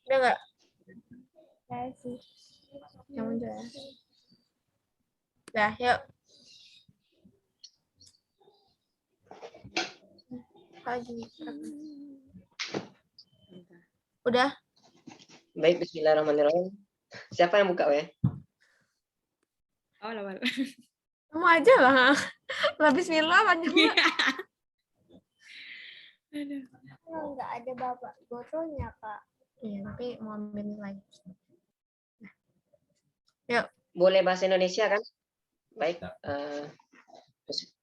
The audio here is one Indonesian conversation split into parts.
Udah nggak? Saya sih. Kamu udah. Dah, yuk. Lagi. Udah? Baik, bismillahirrahmanirrahim. Siapa yang buka ya? Awal-awal. Kamu aja lah. Lah bismillah panjang banget. Aduh. Kalau nggak ada bapak botolnya, Kak. Iya, tapi mau ambil nilai. Nah. Yuk. Boleh bahasa Indonesia kan? Baik.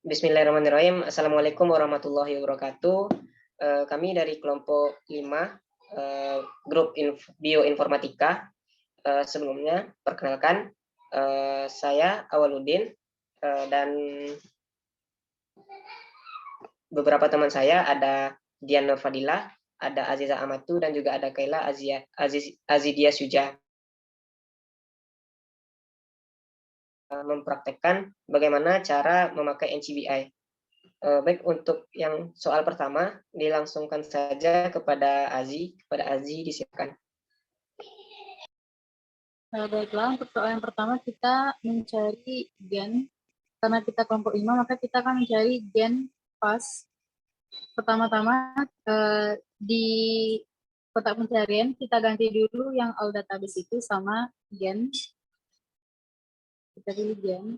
Bismillahirrahmanirrahim. Assalamualaikum warahmatullahi wabarakatuh. Kami dari kelompok 5, grup bioinformatika. Sebelumnya, perkenalkan, saya Awaludin dan beberapa teman saya ada Dian Nur Fadilah, ada Aziza Amatu, dan juga ada Kaila Azidia Syuja. Mempraktekkan bagaimana cara memakai NCBI. Baik, untuk yang soal pertama dilangsungkan saja kepada Azi. Kepada Azi disiapkan. Baiklah, untuk soal yang pertama kita mencari gen. Karena kita kelompok 5, maka kita akan mencari gen pas. Pertama-tama di kotak pencarian kita ganti dulu yang all database itu sama gen. Kita pilih gen.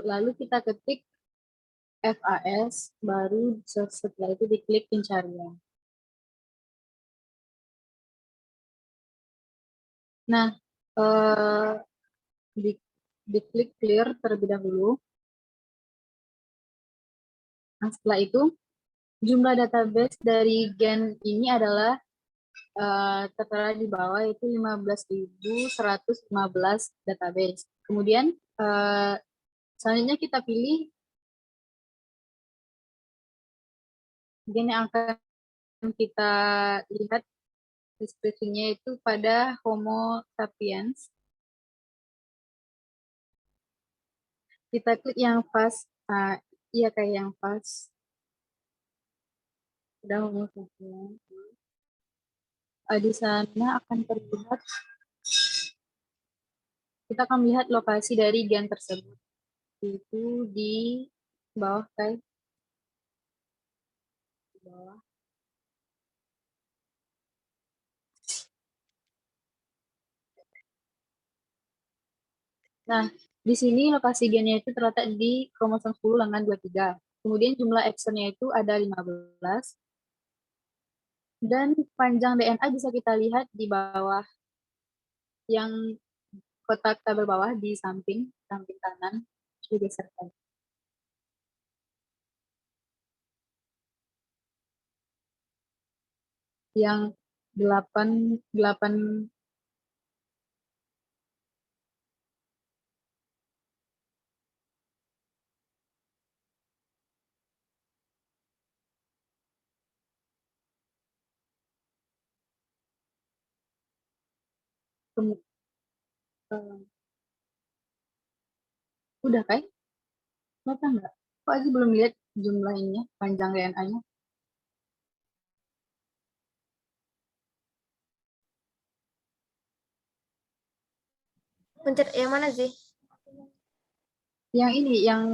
Lalu kita ketik FAS, baru setelah itu diklik pencarian. Nah, diklik clear terlebih dahulu. Nah, setelah itu jumlah database dari gen ini adalah tertera di bawah, yaitu 15.115 database. Kemudian selanjutnya kita pilih gen yang akan kita lihat deskripsinya itu pada Homo sapiens. Kita klik yang fast, iya kayak yang fast. Udah Homo sapiens. Di sana akan terlihat, kita akan melihat lokasi dari gen tersebut. Itu di bawah kayak di bawah. Nah, di sini lokasi gennya itu terletak di kromosom 10 lengan 23. Kemudian jumlah eksonnya itu ada 15. Dan panjang DNA bisa kita lihat di bawah, yang kotak tabel bawah di samping kanan, digeserkan. Yang 8 udah kan? Kenapa enggak? Kok aja belum lihat jumlah ininya, panjang DNA-nya? Pencet yang mana sih? Yang ini, yang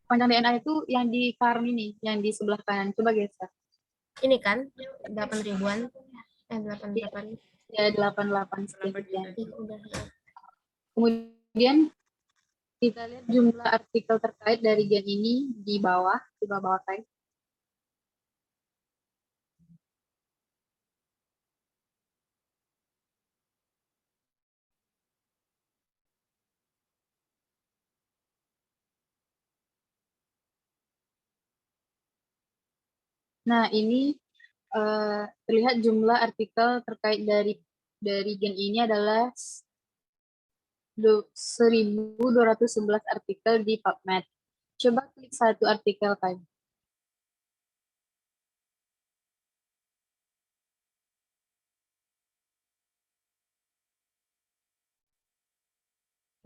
panjang DNA itu yang di farm ini, yang di sebelah kanan. Coba geser. Ini kan 8.000-an. 88. Ya, 88 sekian. Udah. Kemudian kita lihat jumlah artikel terkait dari gen ini di bawah kayak. Nah, ini terlihat jumlah artikel terkait dari gen ini adalah 1.211 artikel di PubMed. Coba klik satu artikel kan.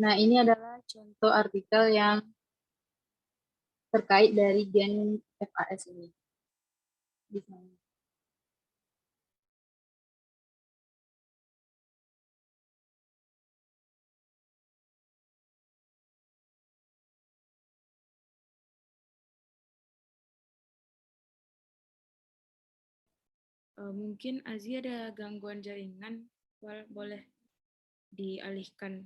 Nah, ini adalah contoh artikel yang terkait dari gen FAS ini. Di sana. Mungkin Azi ada gangguan jaringan, boleh dialihkan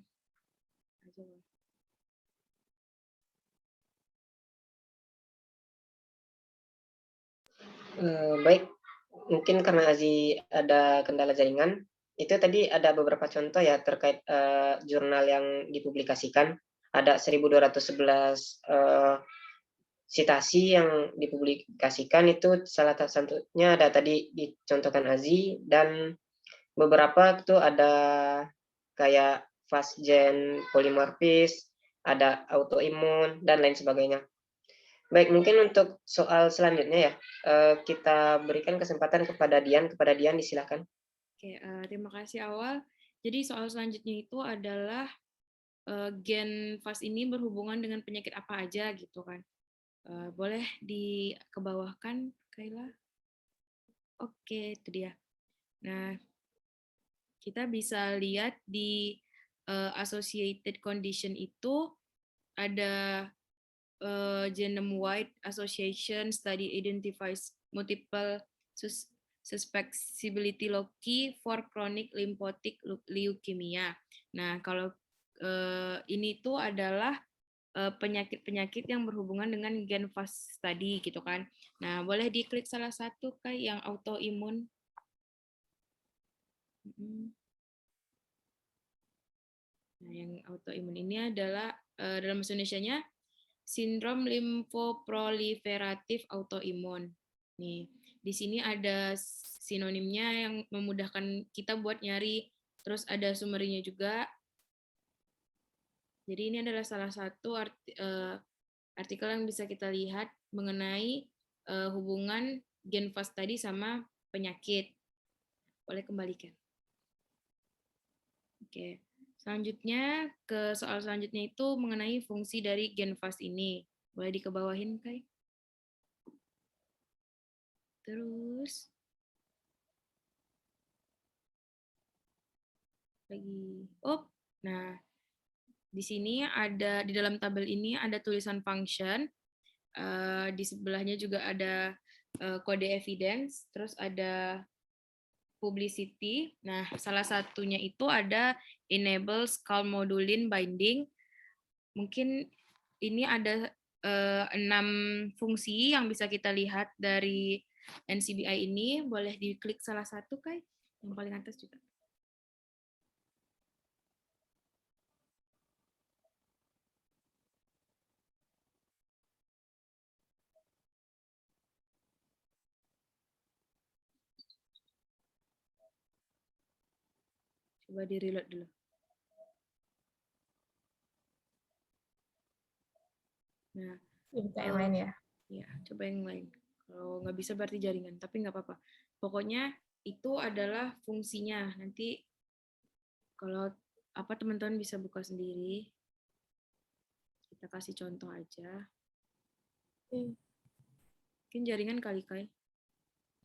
aja. Baik, mungkin karena Azi ada kendala jaringan, itu tadi ada beberapa contoh ya terkait jurnal yang dipublikasikan. Ada 1211 citasi yang dipublikasikan, itu salah satunya ada tadi dicontohkan Azi, dan beberapa itu ada kayak fast gen polimorfis, ada autoimun, dan lain sebagainya. Baik, mungkin untuk soal selanjutnya ya, kita berikan kesempatan kepada Dian. Kepada Dian, disilakan. Oke, terima kasih awal. Jadi soal selanjutnya itu adalah gen fast ini berhubungan dengan penyakit apa aja gitu kan. Boleh dikebawahkan, Kayla? Oke, itu dia. Nah, kita bisa lihat di associated condition itu ada genome-wide association study identifies multiple susceptibility loci for chronic lymphocytic leukemia. Nah, kalau ini tuh adalah penyakit-penyakit yang berhubungan dengan gen fast tadi gitu kan. Nah, boleh diklik salah satu kayak yang autoimun. Nah, yang autoimun ini adalah dalam bahasa Indonesianya sindrom limfoproliferatif autoimun. Nih, di sini ada sinonimnya yang memudahkan kita buat nyari, terus ada summary-nya juga. Jadi ini adalah salah satu artikel yang bisa kita lihat mengenai hubungan gen fast tadi sama penyakit. Boleh kembalikan. Oke. Selanjutnya, ke soal selanjutnya itu mengenai fungsi dari gen fast ini. Boleh dikebawahin, Kai? Terus, lagi. Oh, nah, di sini ada, di dalam tabel ini ada tulisan function. Di sebelahnya juga ada kode evidence, terus ada publicity. Nah, salah satunya itu ada enable scalmodulin binding. Mungkin ini ada 6 fungsi yang bisa kita lihat dari NCBI ini. Boleh diklik salah satu, Kai? Yang paling atas juga. Coba di-reload dulu. Nah, Coba yang lain ya. Ya, coba yang lain. Kalau nggak bisa berarti jaringan, tapi nggak apa-apa. Pokoknya itu adalah fungsinya. Nanti kalau apa teman-teman bisa buka sendiri. Kita kasih contoh aja. Mungkin jaringan kali, Kai.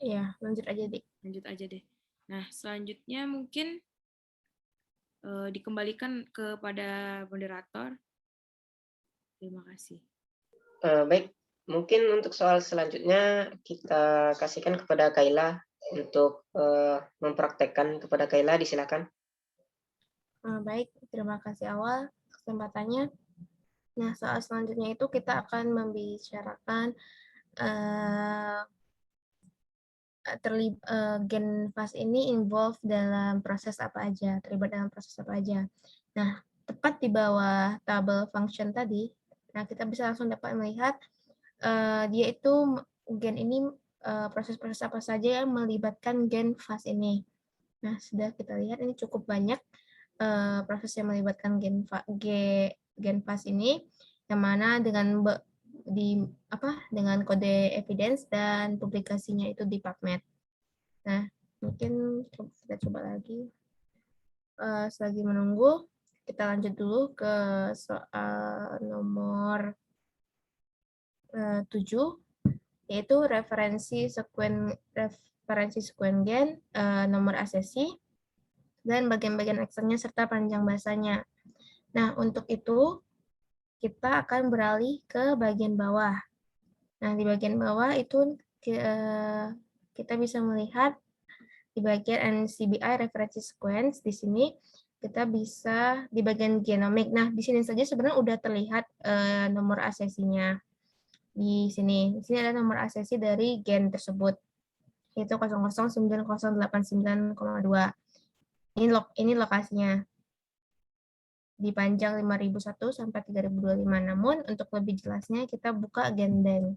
Iya, lanjut aja, Dik. Lanjut aja deh. Nah, selanjutnya mungkin dikembalikan kepada moderator. Terima kasih. Baik, mungkin untuk soal selanjutnya kita kasihkan kepada Kayla untuk mempraktekkan. Kepada Kayla, disilakan. Baik, terima kasih awal kesempatannya. Nah, soal selanjutnya itu kita akan membicarakan gen fast ini involve dalam proses apa aja, terlibat dalam proses apa aja. Nah, tepat di bawah tabel function tadi, nah kita bisa langsung dapat melihat dia itu gen ini proses-proses apa saja yang melibatkan gen fast ini. Nah, sudah kita lihat ini cukup banyak proses yang melibatkan gen fast ini, yang mana dengan dengan kode evidence dan publikasinya itu di PubMed. Nah, mungkin kita coba lagi. Selagi menunggu, kita lanjut dulu ke soal nomor 7, yaitu referensi sekuen gen, nomor asesi, dan bagian-bagian eksternya serta panjang bahasanya. Nah, untuk itu kita akan beralih ke bagian bawah. Nah, di bagian bawah itu kita bisa melihat di bagian NCBI reference sequence, di sini kita bisa di bagian genomic. Nah, di sini saja sebenarnya udah terlihat nomor asesinya. Di sini ada nomor asesi dari gen tersebut, yaitu 009089,2. Ini lokasinya. Di panjang 5001 sampai 3025. Namun untuk lebih jelasnya kita buka GenBank.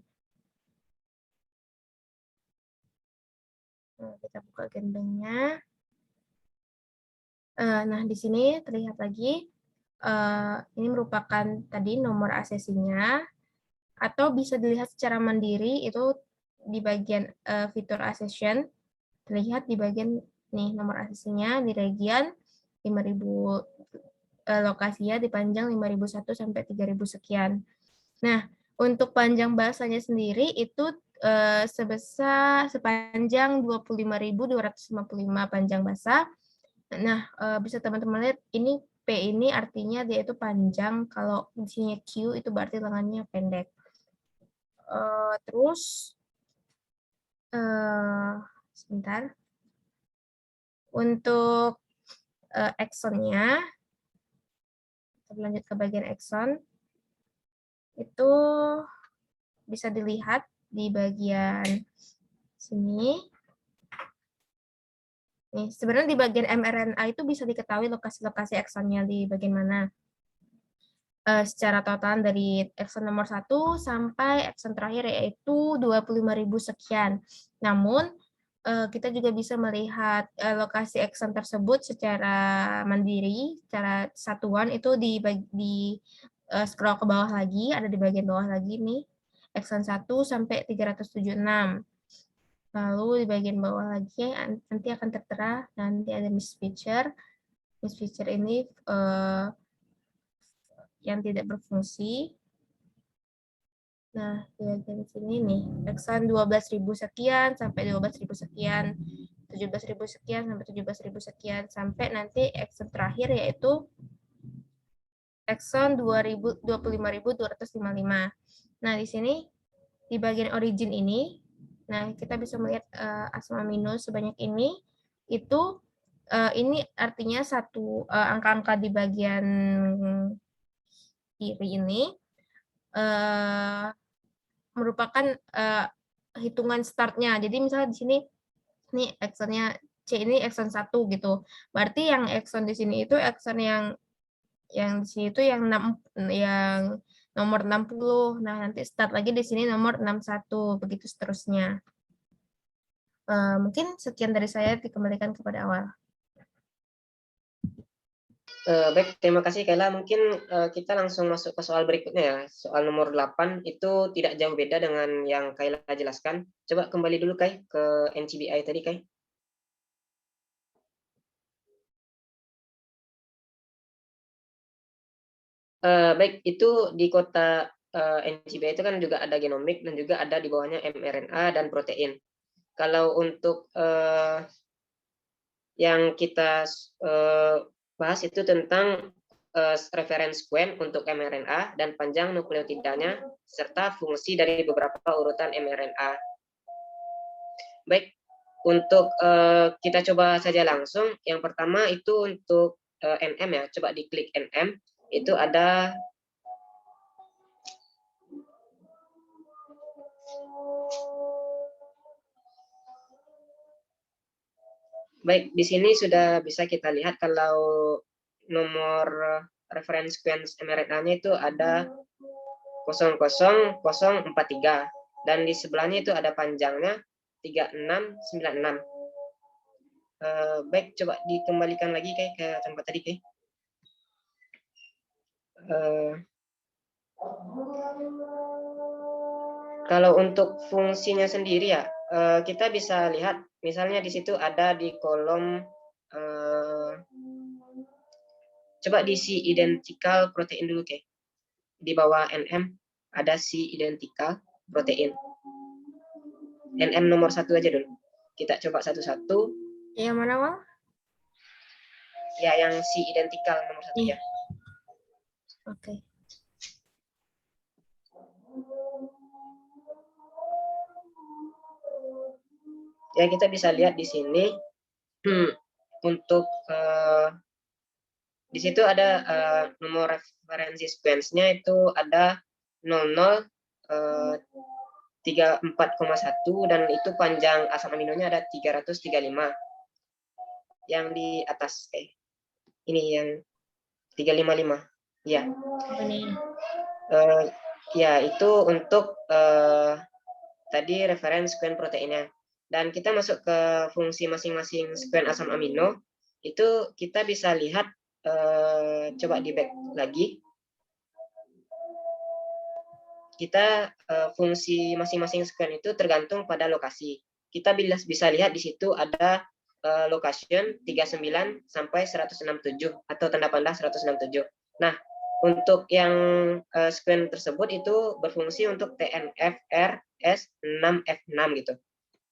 Nah, kita buka GenBank-nya. Nah, di sini terlihat lagi, ini merupakan tadi nomor asesinya, atau bisa dilihat secara mandiri itu di bagian fitur accession, terlihat di bagian nih nomor asesinya di region 5000, lokasinya di panjang 5001 sampai 3000 sekian. Nah, untuk panjang bahasanya sendiri itu sepanjang 25.255 panjang bahasa. Nah, bisa teman-teman lihat ini P ini artinya dia itu panjang, kalau di sini Q itu berarti lengannya pendek. Terus sebentar. Untuk exon-nya, kita lanjut ke bagian exon. Itu bisa dilihat di bagian sini. Nih, sebenarnya di bagian mRNA itu bisa diketahui lokasi-lokasi eksonnya di bagian mana. Secara total dari ekson nomor 1 sampai ekson terakhir yaitu 25.000 sekian. Namun, kita juga bisa melihat lokasi ekson tersebut secara mandiri, secara satuan itu di scroll ke bawah lagi, ada di bagian bawah lagi nih, ekson 1 sampai 376. Lalu di bagian bawah lagi nanti akan tertera, nanti ada misfeature. Misfeature ini yang tidak berfungsi. Nah, di bagian sini nih, ekson 12.000 sekian sampai 12.000 sekian, 17.000 sekian sampai 17.000 sekian, sampai nanti ekson terakhir yaitu ekson 25.255. Nah, di sini di bagian origin ini, nah, kita bisa melihat asam amino sebanyak ini, itu ini artinya satu angka-angka di bagian kiri ini merupakan hitungan startnya. Jadi misalnya di sini, nih eksonnya C ini ekson 1 gitu. Berarti yang ekson di sini itu ekson yang di sini itu yang nomor 60. Nah, nanti start lagi di sini nomor 61, begitu seterusnya. Mungkin sekian dari saya, dikembalikan kepada awal. Baik, terima kasih Kayla. Mungkin kita langsung masuk ke soal berikutnya ya. Soal nomor 8 itu tidak jauh beda dengan yang Kayla jelaskan. Coba kembali dulu Kay ke NCBI tadi Kay. Baik, itu di kota NCBI itu kan juga ada genomik dan juga ada di bawahnya mRNA dan protein. Kalau untuk yang kita bahas itu tentang reference sequence untuk mRNA dan panjang nukleotidanya serta fungsi dari beberapa urutan mRNA. Baik, untuk kita coba saja langsung. Yang pertama itu untuk NM ya. Coba diklik NM. Itu ada baik, di sini sudah bisa kita lihat kalau nomor reference sequence mRNA-nya itu ada 00043 dan di sebelahnya itu ada panjangnya 3696. Baik, coba dikembalikan lagi kayak ke tempat tadi kayak. Kalau untuk fungsinya sendiri ya, kita bisa lihat misalnya di situ ada di kolom coba diisi identical protein dulu kayak. Di bawah NM ada si identical protein. NM nomor 1 aja dulu. Kita coba satu-satu. Yang mana, Wal? Ya, yang si identical nomor 1 ya. Oke. Ya, kita bisa lihat di sini untuk di situ ada nomor referensi sequence-nya itu ada 00 34,1 dan itu panjang asam aminonya ada 335. Yang di atas ini yang 355. Ya. Ini. Ya, itu untuk tadi referensi sequence proteinnya. Dan kita masuk ke fungsi masing-masing sequence asam amino. Itu kita bisa lihat, coba di back lagi. Kita fungsi masing-masing sequence itu tergantung pada lokasi. Kita bisa lihat di situ ada location 39 sampai 167 atau tanda panah 167. Nah, untuk yang sequence tersebut itu berfungsi untuk TNFRS6F6 gitu.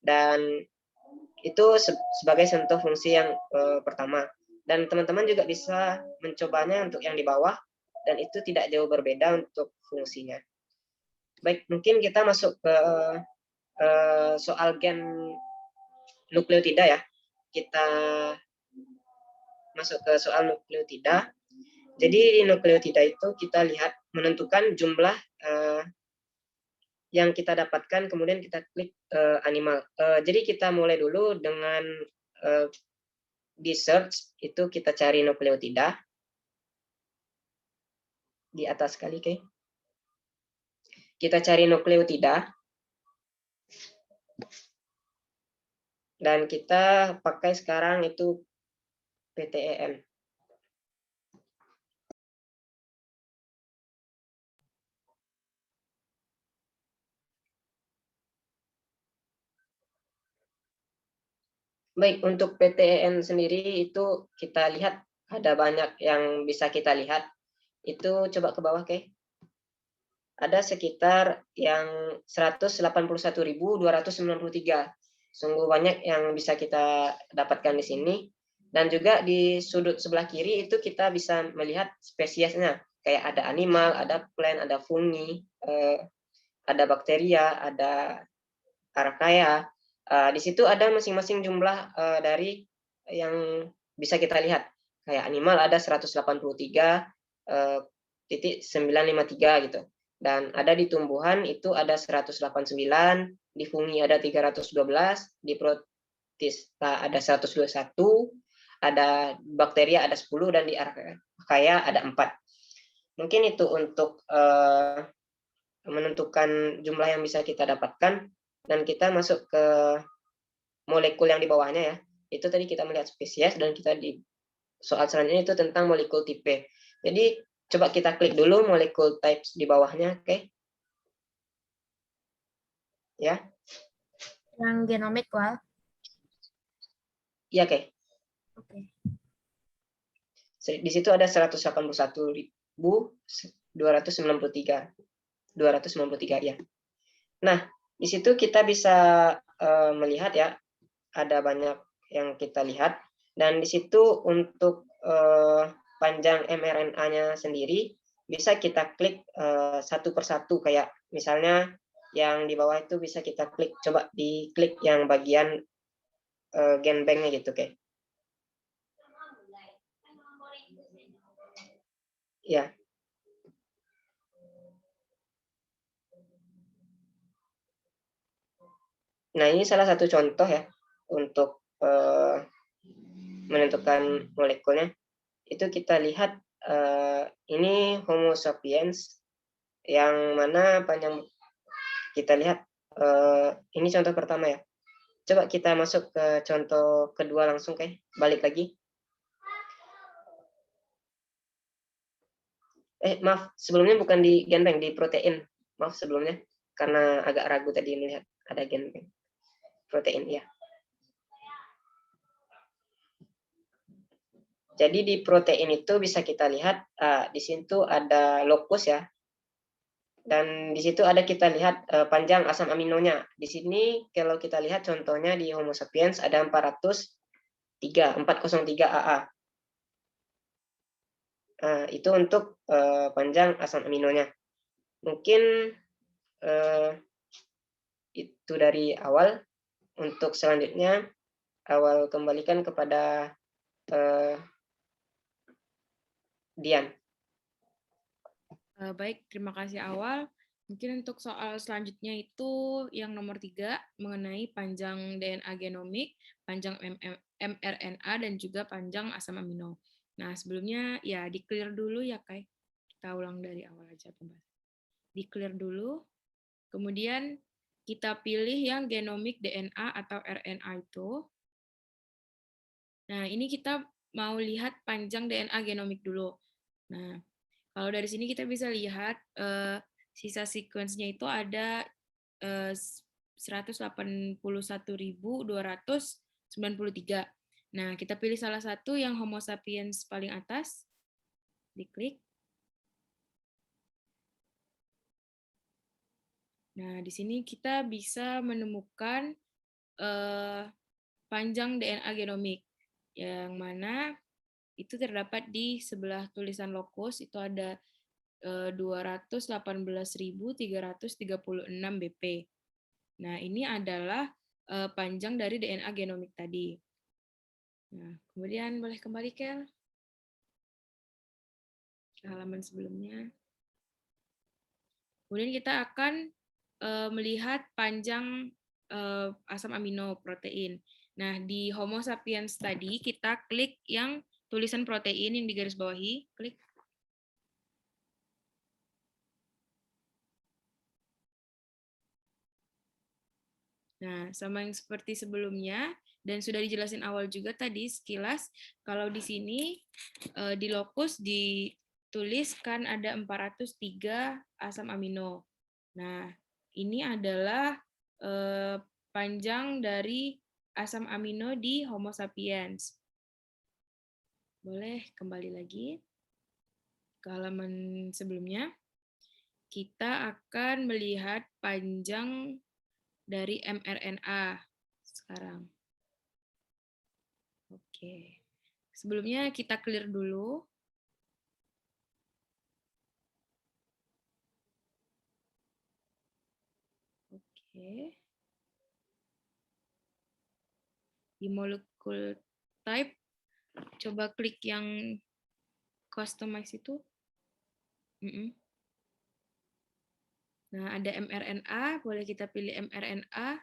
Dan itu sebagai sentuh fungsi yang pertama. Dan teman-teman juga bisa mencobanya untuk yang di bawah dan itu tidak jauh berbeda untuk fungsinya. Baik, mungkin kita masuk ke soal gen nukleotida ya. Kita masuk ke soal nukleotida. Jadi di nukleotida itu kita lihat menentukan jumlah yang kita dapatkan, kemudian kita klik animal. Jadi kita mulai dulu dengan di search, itu kita cari nukleotida. Di atas kali, oke. Kita cari nukleotida. Dan kita pakai sekarang itu PTEN. Baik, untuk PTEN sendiri itu kita lihat ada banyak yang bisa kita lihat. Itu coba ke bawah, oke. Ada sekitar yang 181.293. Sungguh banyak yang bisa kita dapatkan di sini. Dan juga di sudut sebelah kiri itu kita bisa melihat spesiesnya. Kayak ada animal, ada plant, ada fungi, ada bakteria, ada archaea. Di situ ada masing-masing jumlah dari yang bisa kita lihat. Kayak animal ada 183.953 gitu. Dan ada di tumbuhan itu ada 189, di fungi ada 312, di protista ada 121, ada bakteria ada 10, dan di archaea ada 4. Mungkin itu untuk menentukan jumlah yang bisa kita dapatkan. Dan kita masuk ke molekul yang di bawahnya ya. Itu tadi kita melihat spesies dan kita di soal selanjutnya itu tentang molekul tipe. Jadi coba kita klik dulu molekul types di bawahnya, oke? Ya. Yang genomik, Wal. Iya, oke. Oke. Di situ ada 181.293 ya. Nah, di situ kita bisa melihat ya, ada banyak yang kita lihat. Dan di situ untuk panjang mRNA-nya sendiri, bisa kita klik satu persatu. Kayak misalnya yang di bawah itu bisa kita klik, coba diklik yang bagian gen bank-nya gitu, oke. Ya. Nah, ini salah satu contoh ya untuk menentukan molekulnya. Itu kita lihat ini Homo sapiens yang mana panjang kita lihat ini contoh pertama ya. Coba kita masuk ke contoh kedua langsung, kayak balik lagi. Maaf, sebelumnya bukan di gen bank, di protein. Maaf sebelumnya, karena agak ragu tadi melihat ada gen bank. Protein, ya. Jadi di protein itu bisa kita lihat di situ ada locus ya. Dan di situ ada kita lihat panjang asam aminonya. Di sini kalau kita lihat contohnya di Homo sapiens ada 403 AA. Itu untuk panjang asam aminonya. Mungkin itu dari awal. Untuk selanjutnya awal kembalikan kepada Dian. Baik, terima kasih Awal. Mungkin untuk soal selanjutnya itu yang nomor 3 mengenai panjang DNA genomik, panjang mRNA, dan juga panjang asam amino. Nah, sebelumnya ya di-clear dulu ya, Kai. Kita ulang dari awal aja pembahasan. Di-clear dulu. Kemudian kita pilih yang genomik DNA atau RNA itu. Nah, ini kita mau lihat panjang DNA genomik dulu. Nah, kalau dari sini kita bisa lihat sisa sequence-nya itu ada 181.293. Nah, kita pilih salah satu yang Homo sapiens paling atas. Diklik. Nah, di sini kita bisa menemukan panjang DNA genomik, yang mana itu terdapat di sebelah tulisan lokus, itu ada 218.336 BP. Nah, ini adalah panjang dari DNA genomik tadi. Nah, kemudian boleh kembali, Kel, ke halaman sebelumnya. Kemudian kita akan melihat panjang asam amino protein. Nah, di Homo sapiens tadi, kita klik yang tulisan protein yang digarisbawahi, klik. Nah, sama yang seperti sebelumnya, dan sudah dijelasin awal juga tadi sekilas, kalau di sini di lokus dituliskan ada 403 asam amino. Nah, ini adalah panjang dari asam amino di Homo sapiens. Boleh kembali lagi ke halaman sebelumnya. Kita akan melihat panjang dari mRNA sekarang. Oke. Sebelumnya kita clear dulu. Oke. Di molecule type, coba klik yang customize itu. Nah, ada mRNA, boleh kita pilih mRNA.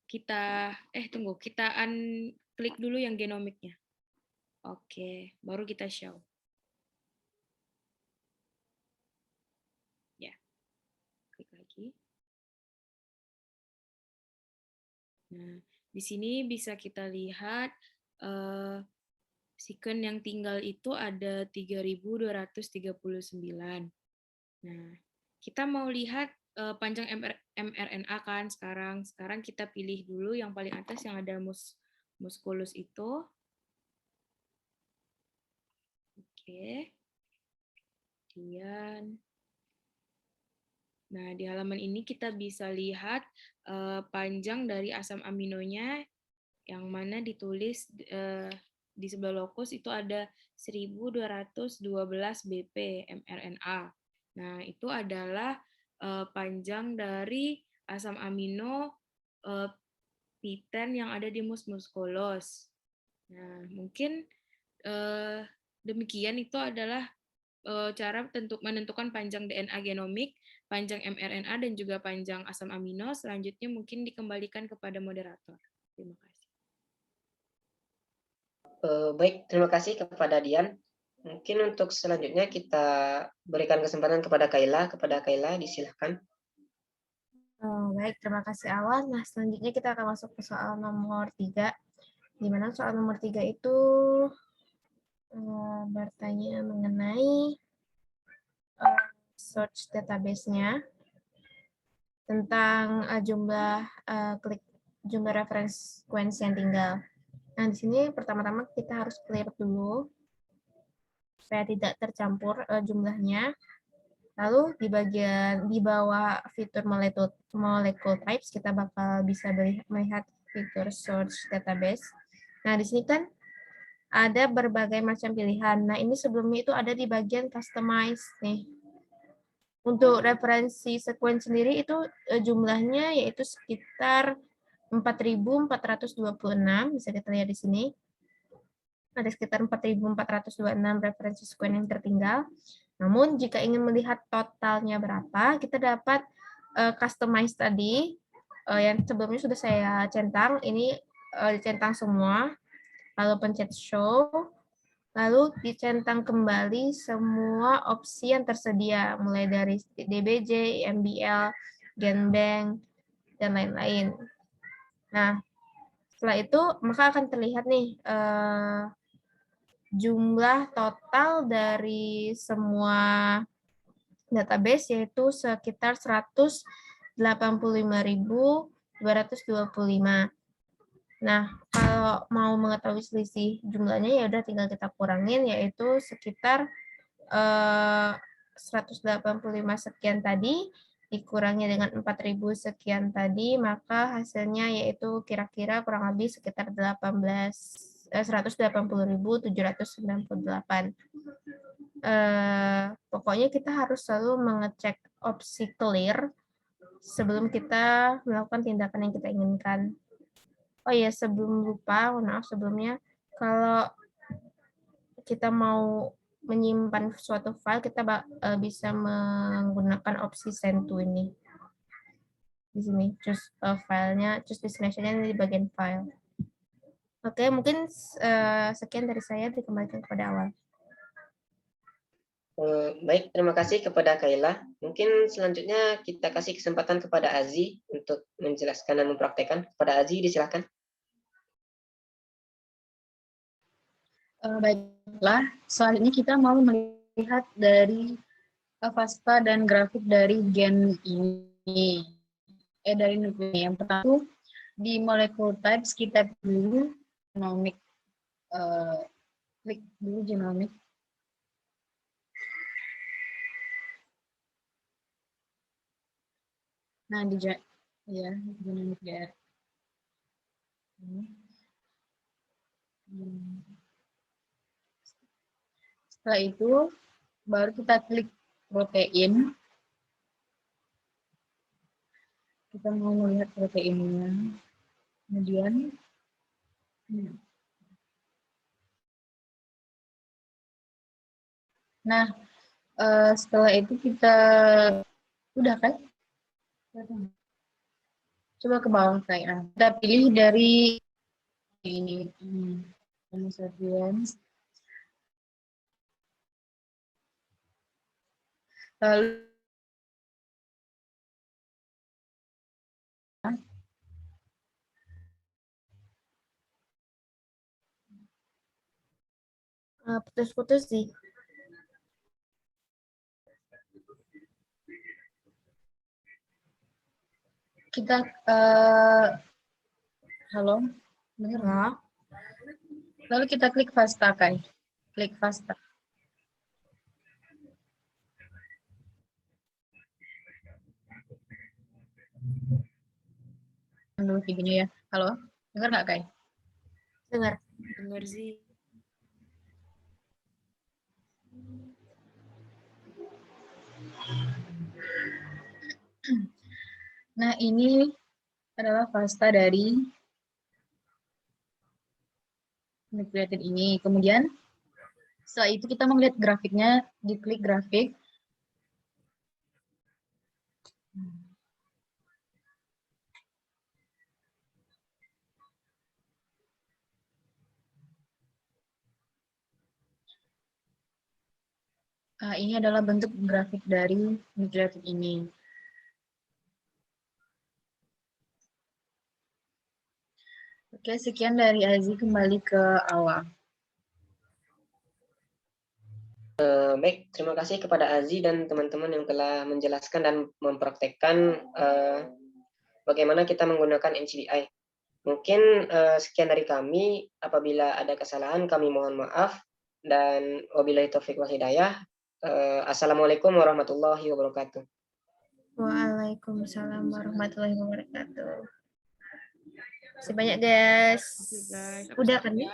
Kita klik dulu yang genomiknya. Oke, baru kita show. Ya, klik lagi. Nah, di sini bisa kita lihat sequence yang tinggal itu ada 3.239. Nah, kita mau lihat panjang mRNA kan sekarang. Sekarang kita pilih dulu yang paling atas yang ada musculus itu. Oke. Kemudian, nah di halaman ini kita bisa lihat panjang dari asam aminonya, yang mana ditulis di sebelah lokus itu ada 1.212 BP mRNA. Nah, itu adalah panjang dari asam amino P10 yang ada di mus musculus. Nah, mungkin demikian itu adalah cara menentukan panjang DNA genomik, panjang mRNA, dan juga panjang asam amino. Selanjutnya mungkin dikembalikan kepada moderator. Terima kasih. Baik, terima kasih kepada Dian. Mungkin untuk selanjutnya kita berikan kesempatan kepada Kayla. Disilahkan. Baik, terima kasih Awal. Nah, selanjutnya kita akan masuk ke soal nomor 3. Di mana soal nomor 3 itu bertanya mengenai search database-nya tentang jumlah reference sequence yang tinggal. Nah, di sini pertama-tama kita harus clear dulu supaya tidak tercampur jumlahnya. Lalu di bawah fitur molecule types kita bakal bisa melihat fitur search database. Nah, di sini kan ada berbagai macam pilihan. Nah, ini sebelumnya itu ada di bagian customize nih. Untuk referensi sequence sendiri itu jumlahnya yaitu sekitar 4.426, bisa kita lihat di sini. Ada sekitar 4.426 referensi sekuen yang tertinggal. Namun jika ingin melihat totalnya berapa, kita dapat customize tadi yang sebelumnya sudah saya centang. Ini dicentang semua, lalu pencet show, lalu dicentang kembali semua opsi yang tersedia, mulai dari DBJ, MBL, Genbank, dan lain-lain. Nah, setelah itu maka akan terlihat nih jumlah total dari semua database, yaitu sekitar 185.225. Nah, kalau mau mengetahui selisih jumlahnya, ya udah tinggal kita kurangin, yaitu sekitar 185 sekian tadi dikurangi dengan 4.000 sekian tadi, maka hasilnya yaitu kira-kira kurang lebih sekitar 180.798. Pokoknya kita harus selalu mengecek opsi clear sebelum kita melakukan tindakan yang kita inginkan. Oh iya, sebelum lupa, maaf sebelumnya, kalau kita mau menyimpan suatu file, kita bisa menggunakan opsi send to ini. Di sini, choose filenya, choose destination-nya di bagian file. Oke, mungkin sekian dari saya, dikembalikan kepada awal. Baik, terima kasih kepada Kaila. Mungkin selanjutnya kita kasih kesempatan kepada Azi untuk menjelaskan dan mempraktekkan. Kepada Azi, disilakan. Baiklah, selanjutnya kita mau melihat dari FASTA dan grafik dari gen ini. Dari nukleus. Yang pertama di molecular types kita dulu genomic. Klik dulu genomic. Nah, di genomic DR. Setelah itu baru kita klik protein. Kita mau melihat proteinnya. Kemudian nah, setelah itu kita udah kan? Coba ke bawah saya. Kita pilih dari ini Homo sapiens. Lalu Putus-putus sih. Kita halo, dengar nggak? Lalu kita klik FASTA, Kai. Klik FASTA. Dulu videonya ya. Halo, dengar nggak, Kai? Dengar. Dengar sih. Nah, ini adalah FASTA dari nucleotide ini. Kemudian setelah itu kita mau lihat grafiknya, diklik grafik. Ini adalah bentuk grafik dari nucleotide ini. Oke, sekian dari Aziz, kembali ke awal. Baik, terima kasih kepada Aziz dan teman-teman yang telah menjelaskan dan mempraktekkan bagaimana kita menggunakan NCBI. Mungkin sekian dari kami. Apabila ada kesalahan, kami mohon maaf. Dan wabillahi taufiq wal hidayah. Assalamualaikum warahmatullahi wabarakatuh. Waalaikumsalam warahmatullahi wabarakatuh. Terima kasih banyak, guys. Oke, guys. Udah kan ya?